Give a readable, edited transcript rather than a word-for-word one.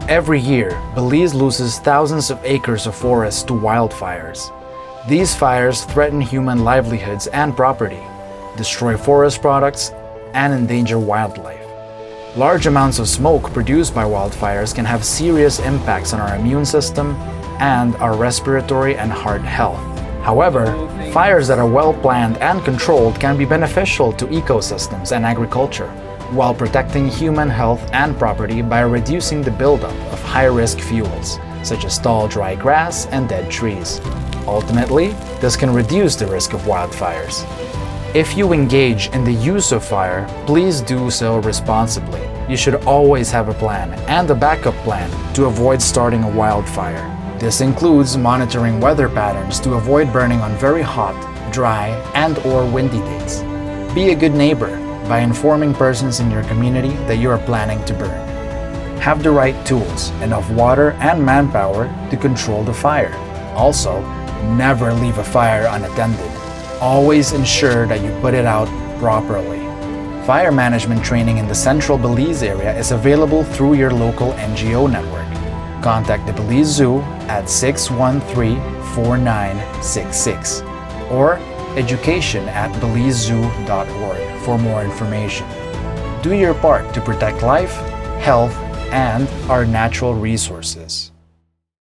Every year, Belize loses thousands of acres of forest to wildfires. These fires threaten human livelihoods and property, destroy forest products, and endanger wildlife. Large amounts of smoke produced by wildfires can have serious impacts on our immune system and our respiratory and heart health. However, fires that are well planned and controlled can be beneficial to ecosystems and agriculture, while protecting human health and property by reducing the buildup of high-risk fuels, such as tall dry grass and dead trees. Ultimately, this can reduce the risk of wildfires. If you engage in the use of fire, please do so responsibly. You should always have a plan and a backup plan to avoid starting a wildfire. This includes monitoring weather patterns to avoid burning on very hot, dry, and/or windy days. Be a good neighbor by informing persons in your community that you are planning to burn. Have the right tools, enough water and manpower to control the fire. Also, never leave a fire unattended. Always ensure that you put it out properly. Fire management training in the Central Belize area is available through your local NGO network. Contact the Belize Zoo at 613-4966 or education@belizezoo.org for more information. Do your part to protect life, health, and our natural resources.